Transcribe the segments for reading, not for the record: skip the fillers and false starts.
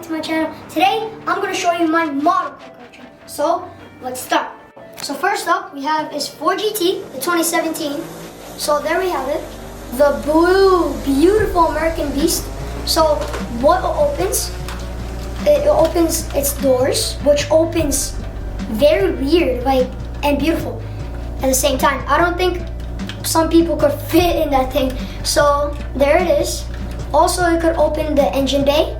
to my channel. Today, I'm going to show you my model car collection. So, let's start. So first up, we have is Ford GT, the 2017. So there we have it. The blue, beautiful American Beast. So what it opens its doors, which opens very weird, like, and beautiful at the same time. I don't think some people could fit in that thing. So there it is. Also, it could open the engine bay.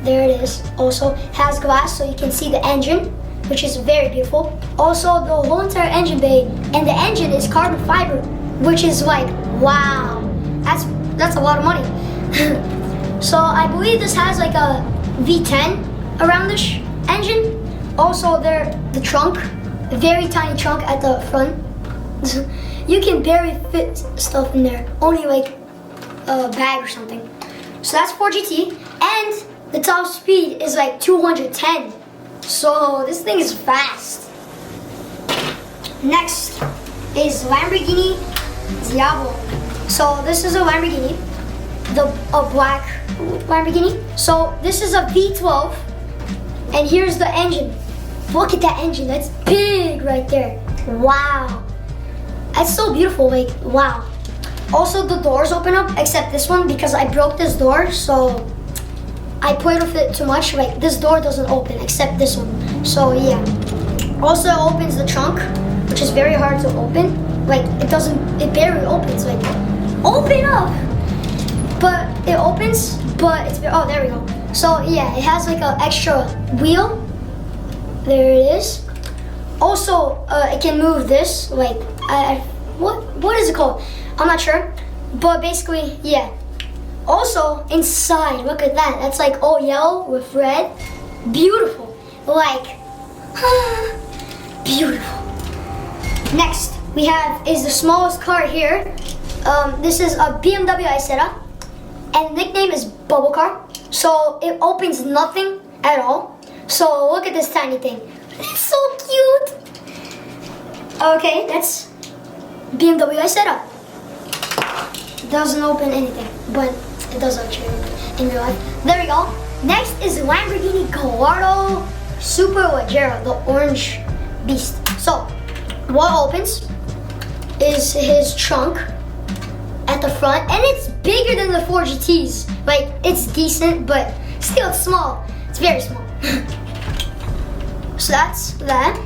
There it is. Also has glass so you can see the engine, which is very beautiful. Also, the whole entire engine bay and the engine is carbon fiber, which is like, wow, that's a lot of money. So I believe this has like a V10 around this engine. Also, the trunk, a very tiny trunk at the front. You can barely fit stuff in there, only like a bag or something. So that's Ford GT, and the top speed is like 210. So this thing is fast. Next is Lamborghini Diablo. So this is a Lamborghini, a black Lamborghini. So this is a V12, and here's the engine. Look at that engine, that's big right there. Wow, that's so beautiful, like, wow. Also, the doors open up, except this one, because I broke this door, so I played with it too much. Like, this door doesn't open, except this one. So yeah. Also, it opens the trunk, which is very hard to open. Like, it barely opens, like, open up! But it opens, but it's, oh, there we go. So yeah, it has like an extra wheel. There it is. Also, it can move this, like, what is it called? I'm not sure, but basically, yeah. Also, inside, look at that. That's like all yellow with red. Beautiful. Like, beautiful. Next, we have is the smallest car here. This is a BMW Isetta, and the nickname is Bubble Car. So it opens nothing at all. So look at this tiny thing. It's so cute. Okay, that's BMW Isetta. Doesn't open anything, but it does actually in real life. There we go. Next is Lamborghini Gallardo Superleggera, the orange beast. So what opens is his trunk at the front, and it's bigger than the Ford GTs. Like, it's decent, but still it's small. It's very small. So that's that.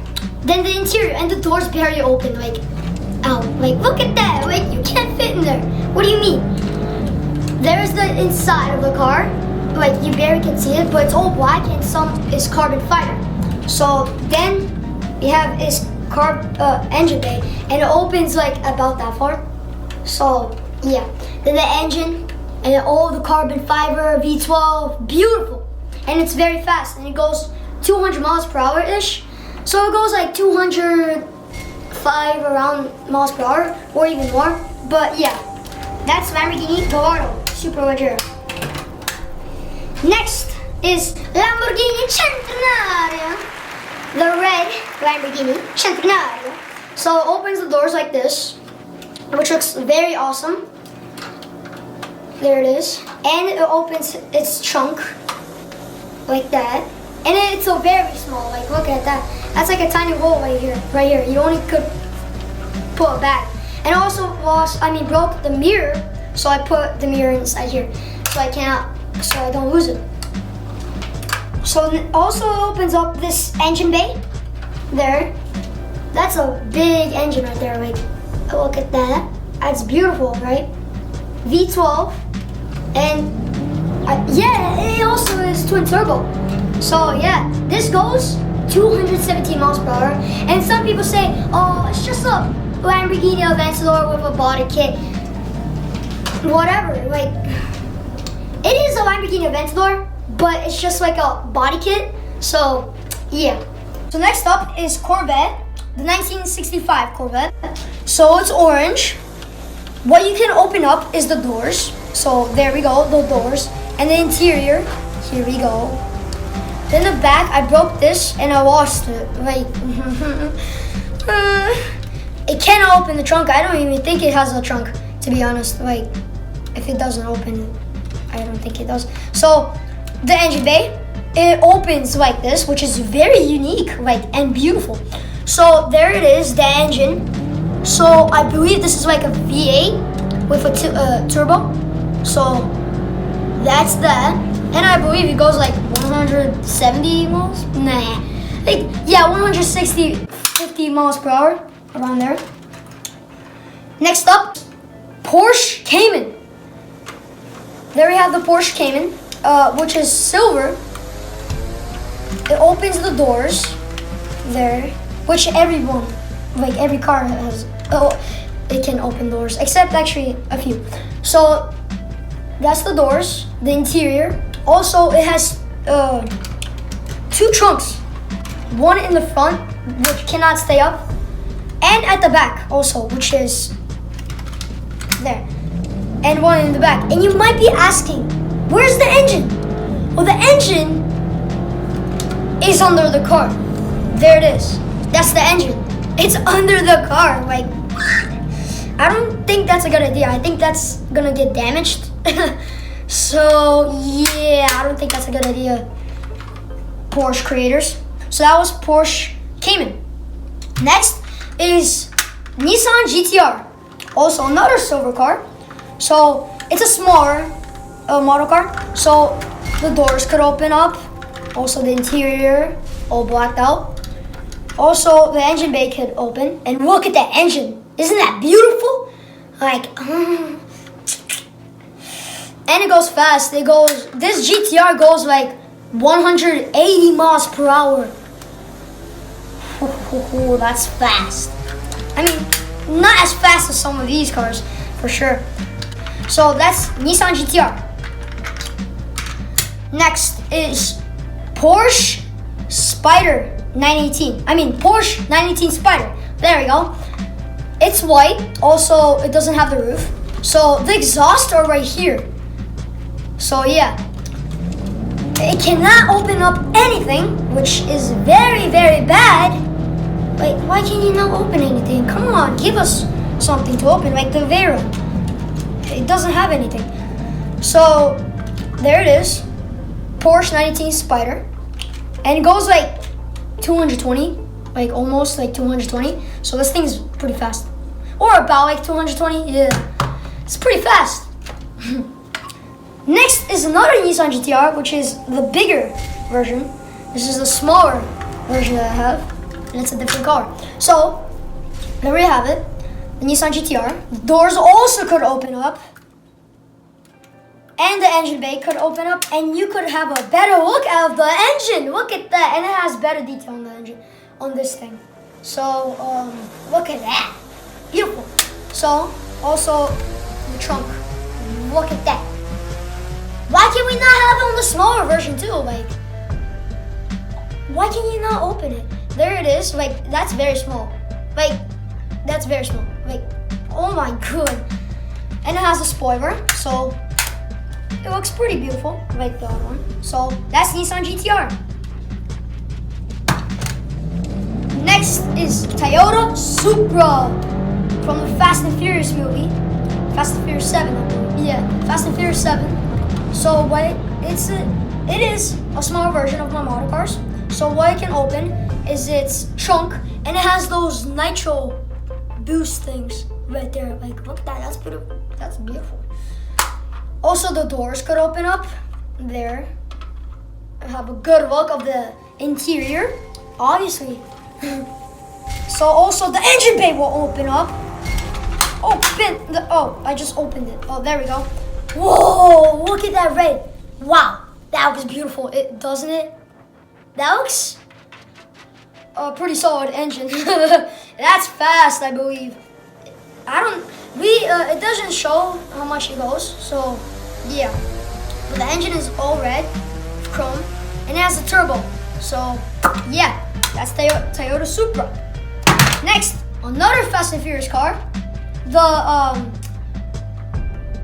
Then the interior, and the doors barely open. Like, ow, like, look at that. Like, you can't fit in there. What do you mean? There's the inside of the car. Like, you barely can see it, but it's all black and some is carbon fiber. So then we have this engine bay, and it opens like about that far. So yeah, then the engine and all the carbon fiber, V12, beautiful. And it's very fast, and it goes 200 miles per hour ish. So it goes like 205 around miles per hour, or even more. But yeah, that's Lamborghini Gallardo Superleggera. Next is Lamborghini Centenario, the red Lamborghini Centenario. So it opens the doors like this, which looks very awesome. There it is. And it opens its trunk like that. And it's so very small, like, look at that. That's like a tiny hole right here. You only could put a bag. And also broke the mirror, so I put the mirror inside here, so I don't lose it. So also it opens up this engine bay. There. That's a big engine right there. Like, look at that. That's beautiful, right? V12, and yeah, it also is twin turbo. So yeah, this goes 217 miles per hour. And some people say, oh, it's just a Lamborghini Aventador with a body kit. Whatever, like, it is a Lamborghini Aventador, but it's just like a body kit. So yeah. So next up is Corvette, the 1965 Corvette. So it's orange. What you can open up is the doors. So there we go, the doors. And the interior, here we go. Then the back, I broke this and I lost it. Like, it cannot open the trunk. I don't even think it has a trunk, to be honest. Like, if it doesn't open, I don't think it does. So the engine bay, it opens like this, which is very unique, like, and beautiful. So there it is, the engine. So I believe this is like a V8 with a turbo. So that's that. And I believe it goes like 170 miles? Nah. Like, yeah, 160, 50 miles per hour, around there. Next up, Porsche Cayman. There we have the Porsche Cayman, which is silver. It opens the doors there, which everyone, like every car has. Oh, it can open doors, except actually a few. So that's the doors, the interior. Also, it has 2 trunks. One in the front, which cannot stay up, and at the back also, which is there. And one in the back. And you might be asking, where's the engine? Well, the engine is under the car. There it is. That's the engine. It's under the car. Like, I don't think that's a good idea. I think that's gonna get damaged. So yeah, I don't think that's a good idea, Porsche creators. So that was Porsche Cayman. Next is Nissan GTR. Also another silver car. So it's a smaller model car. So the doors could open up. Also the interior all blacked out. Also the engine bay could open. And look at that engine. Isn't that beautiful? Like, and it goes fast. This GTR goes like 180 miles per hour. Oh, that's fast. I mean, not as fast as some of these cars, for sure. So that's Nissan GTR. Next is Porsche Spider 918. I mean, Porsche 918 Spider. There we go. It's white. Also, it doesn't have the roof. So the exhausts are right here. So yeah, it cannot open up anything, which is very, very bad. Like, why can you not open anything? Come on, give us something to open, like the Vera. It doesn't have anything. So there it is, Porsche 918 Spider, and it goes like 220, like almost like 220. So this thing's pretty fast, or about like 220. Yeah, it's pretty fast. Next is another Nissan GTR, which is the bigger version. This is the smaller version that I have, and it's a different color. So there we have it, the Nissan GTR. The doors also could open up, and the engine bay could open up, and you could have a better look at the engine. Look at that, and it has better detail on the engine, on this thing. So look at that, beautiful. So also the trunk, look at that. Why can we not have it on the smaller version too? Like, why can you not open it? There it is. Like, that's very small. Like, that's very small. Like, oh my god. And it has a spoiler, so it looks pretty beautiful, like the other one. So that's Nissan GTR. Next is Toyota Supra from the Fast and Furious movie. Fast and Furious 7, I believe. Yeah, Fast and Furious 7. So what it is a smaller version of my model cars. So what it can open is its trunk, and it has those nitro boost things right there. Like, look at that, that's beautiful. That's beautiful. Also the doors could open up there. I have a good look of the interior, obviously. So also the engine bay will open up. I just opened it. Oh, there we go. Whoa, look at that red. Wow, that looks beautiful, doesn't it? That looks a pretty solid engine. That's fast, I believe. It doesn't show how much it goes, so yeah. But the engine is all red, chrome, and it has a turbo. So yeah, that's Toyota Supra. Next, another Fast and Furious car, the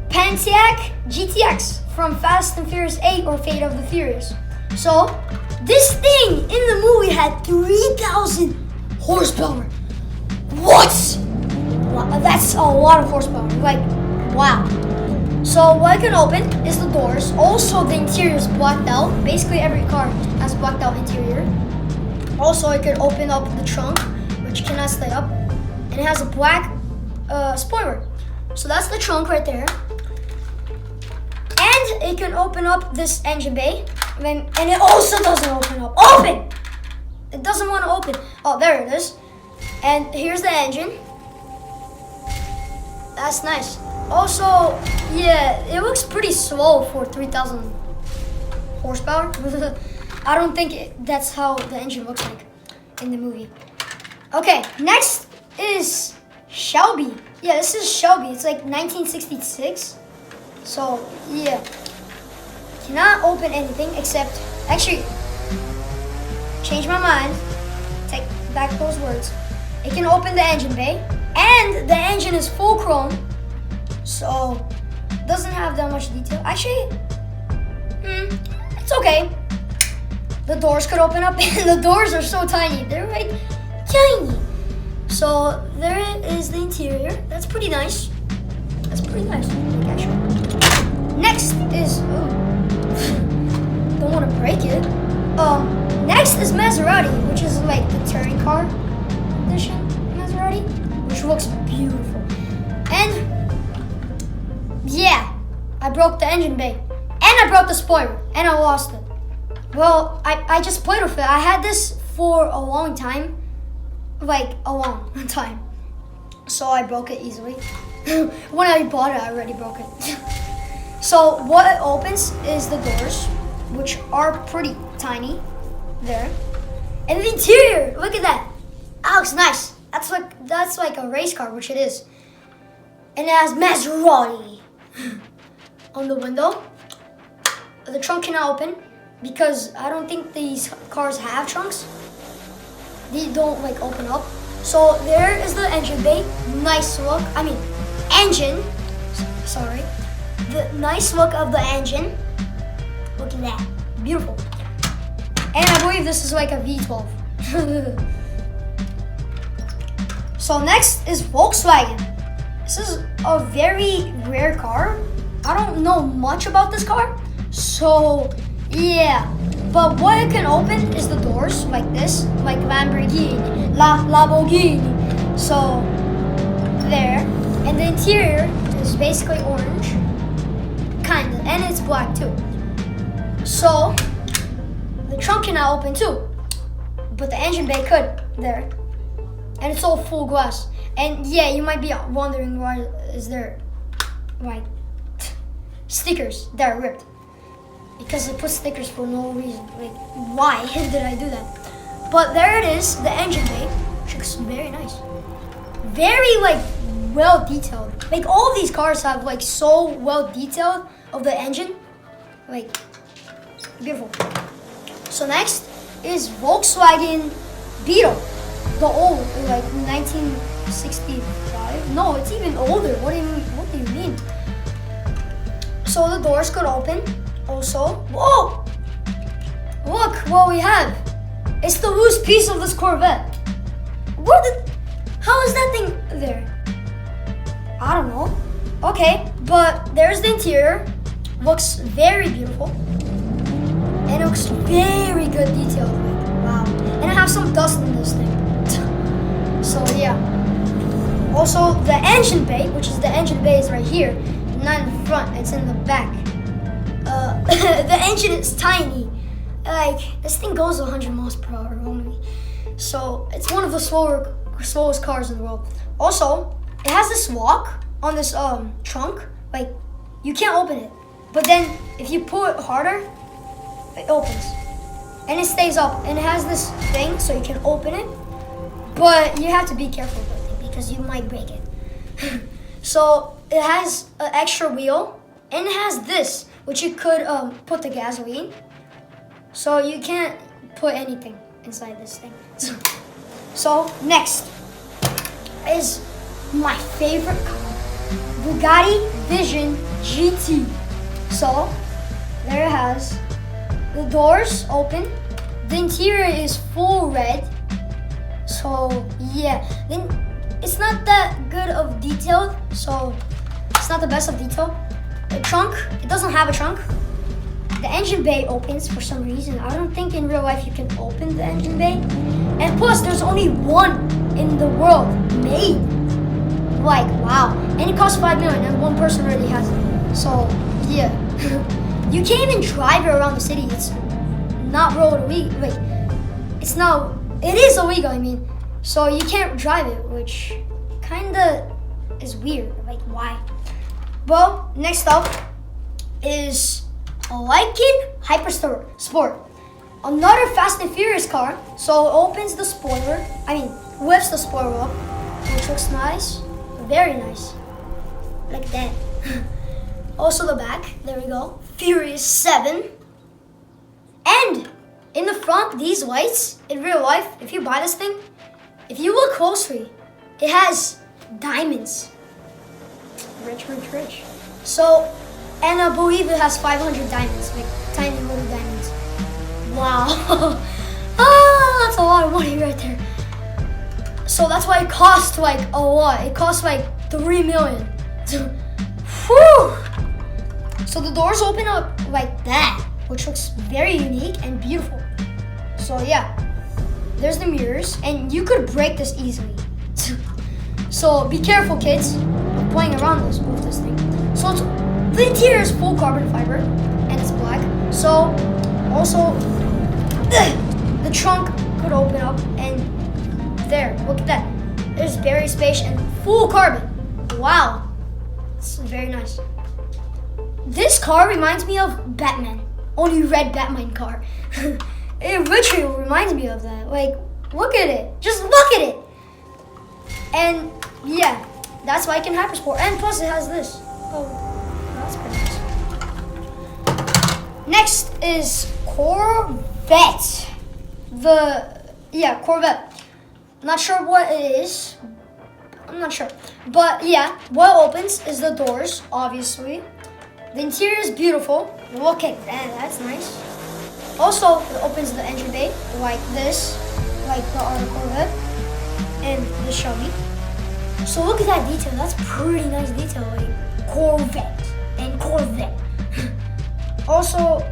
Pontiac GTX from Fast and Furious 8 or Fate of the Furious. So this thing in the movie had 3,000 horsepower. What? Wow, that's a lot of horsepower. Like, wow. So what I can open is the doors. Also, the interior is blacked out. Basically, every car has blacked out interior. Also, I could open up the trunk, which cannot stay up, and it has a black spoiler. So that's the trunk right there. And it can open up this engine bay, and it also doesn't open up. Open! It doesn't want to open. Oh, there it is. And here's the engine. That's nice. Also, yeah, it looks pretty slow for 3,000 horsepower. I don't think that's how the engine looks like in the movie. Okay, next is Shelby. Yeah, this is Shelby. It's like 1966. So, yeah. Cannot open anything except, actually, change my mind. Take back those words. It can open the engine bay, and the engine is full chrome. So, doesn't have that much detail. Actually, it's okay. The doors could open up, and the doors are so tiny. They're like tiny. So, there is the interior. That's pretty nice. That's pretty nice, actually. Next is, don't want to break it. Next is Maserati, which is like the touring car edition Maserati, which looks beautiful. And yeah, I broke the engine bay, and I broke the spoiler, and I lost it. Well, I just played with it. I had this for a long time, like a long time. So I broke it easily. When I bought it, I already broke it. So what it opens is the doors, which are pretty tiny there. And the interior, look at that. That looks nice. That's like a race car, which it is. And it has Maserati on the window. The trunk cannot open because I don't think these cars have trunks. They don't like open up. So there is the engine bay. Nice look. I mean, engine. Sorry. The nice look of the engine. Look at that. Beautiful. And I believe this is like a V12. So next is Volkswagen. This is a very rare car. I don't know much about this car. So yeah. But what it can open is the doors like this, like Lamborghini. So there. And the interior is basically orange. Kinda. And it's black too. So the trunk cannot open too. But the engine bay could there. And it's all full glass. And yeah, you might be wondering why is there like stickers that are ripped. Because they put stickers for no reason. Like, why did I do that? But there it is, the engine bay, which looks very nice. Very like well detailed. Like all these cars have like so well detailed of the engine. Like beautiful. So next is Volkswagen Beetle. The old, like 1965. No, it's even older. What do you mean? So the doors could open. Also, whoa! Look what we have. It's the loose piece of this Corvette. How is that thing there? I don't know. Okay, but there's the interior. Looks very beautiful. And it looks very good detailed. Wow. And I have some dust in this thing. So yeah. Also, the engine bay, which is the engine bay is right here. Not in the front, it's in the back. The engine is tiny. Like, this thing goes 100 miles per hour only. So, it's one of the slowest cars in the world. Also, it has this lock on this trunk. Like, you can't open it. But then, if you pull it harder, it opens. And it stays up. And it has this thing, so you can open it. But you have to be careful with it, because you might break it. So, it has an extra wheel. And it has this, which you could put the gasoline. So you can't put anything inside this thing. So next is my favorite car, Bugatti Vision GT. So there it has. The doors open. The interior is full red. So yeah, then it's not that good of detailed. So it's not the best of detail. the trunk, it doesn't have a trunk. The engine bay opens for some reason. I don't think in real life you can open the engine bay. And plus, there's only one in the world made. Like, wow. And it costs $5 million and one person already has it. So, yeah. You can't even drive it around the city. It's not road illegal. Like, it's not, it is illegal, I mean. So you can't drive it, which kinda is weird. Like, why? Well, next up is a Lycan Hyper Sport. Another Fast and Furious car. So it opens the spoiler. Lifts the spoiler up, which looks nice. Very nice. Like that. Also the back. There we go. Furious 7. And in the front, these lights, in real life, if you buy this thing, if you look closely, it has diamonds. Rich, rich, rich. So, and I believe it has 500 diamonds, like tiny little diamonds. Wow. That's a lot of money right there. So that's why it costs like a lot. It costs like $3 million. Whew. So the doors open up like that, which looks very unique and beautiful. So yeah, there's the mirrors, and you could break this easily. So be careful, kids, playing around with this thing. So the interior is full carbon fiber, and it's black. So also the trunk could open up, and there, look at that. There's very spacious and full carbon. Wow, it's very nice. This car reminds me of Batman. Only red Batman car. It literally reminds me of that. Like, look at it. Just look at it. And yeah, that's why I can Hypersport. And plus it has this. Oh, that's pretty nice. Next is Corvette. Corvette. Not sure what it is. I'm not sure. But yeah, what opens is the doors, obviously. The interior is beautiful. Look at that, that's nice. Also, it opens the engine bay like this, like the other Corvette, and the Shelby. So look at that detail, that's pretty nice detail, like Corvette and Corvette. Also,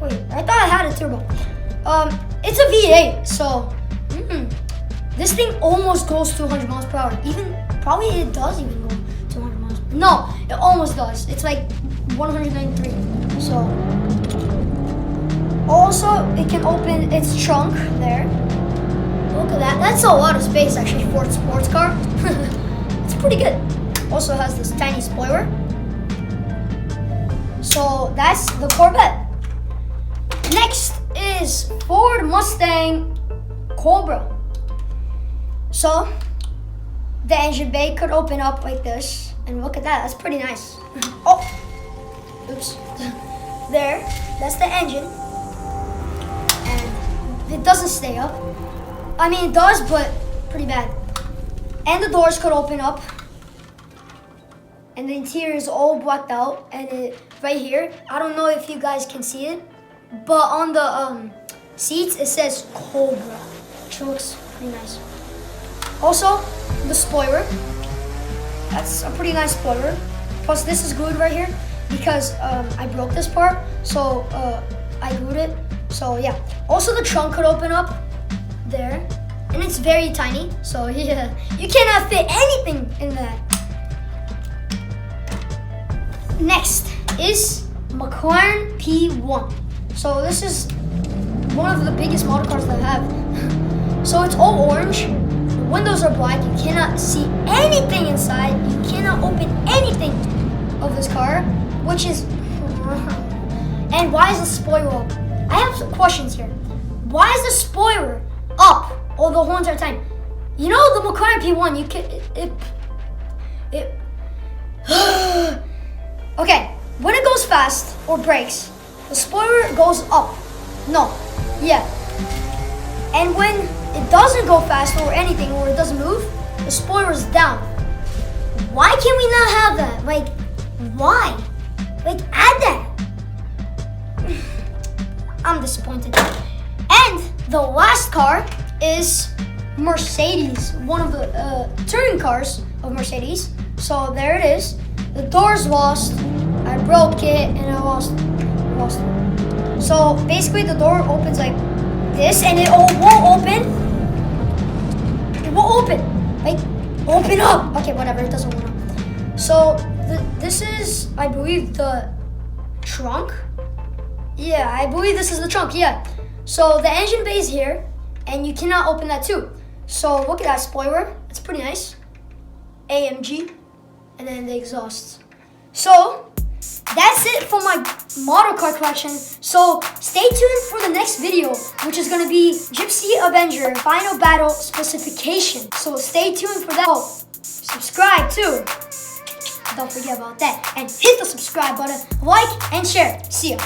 wait, I thought I had a turbo. It's a V8, so this thing almost goes 200 miles per hour. Probably it does even go 200 miles. No, it almost does. It's like 193. So also it can open its trunk there. Look at that. That's a lot of space actually for a sports car. It's pretty good. Also has this tiny spoiler. So that's the Corvette. Next is Ford Mustang Cobra. So the engine bay could open up like this, and look at that. That's pretty nice. Oh. Oops. There, that's the engine. And it doesn't stay up. I mean, it does, but pretty bad. And the doors could open up. And the interior is all blacked out. And right here, I don't know if you guys can see it, but on the seats, it says Cobra, which looks pretty nice. Also, the spoiler. That's a pretty nice spoiler. Plus, this is glued right here, because I broke this part, so I glued it. So yeah. Also the trunk could open up there, and it's very tiny. So yeah, you cannot fit anything in that. Next is McLaren P1. So this is one of the biggest model cars that I have. So it's all orange. The windows are black. You cannot see anything inside. You cannot open anything of this car, which is, and why is the spoiler up? I have some questions here. Why is the spoiler up all the whole entire time? You know the McLaren P1, you can, okay, when it goes fast or brakes, the spoiler goes up. No, yeah. And when it doesn't go fast or anything, or it doesn't move, the spoiler is down. Why can we not have that? Like, why? Like, add that. I'm disappointed. And the last car is Mercedes, one of the touring cars of Mercedes. So there it is. The door's lost. I broke it and I lost it. So basically the door opens like this and it won't open. It won't open. Like, open up. Okay, whatever, it doesn't want to. So this is, I believe, the trunk. Yeah, I believe this is the trunk, yeah. So the engine bay is here and you cannot open that too. So look at that spoiler, it's pretty nice. AMG, and then the exhausts. So that's it for my model car collection. So stay tuned for the next video, which is gonna be Gypsy Avenger Final Battle Specification. So stay tuned for that. Oh, subscribe too. Don't forget about that. And hit the subscribe button, like and share. See ya.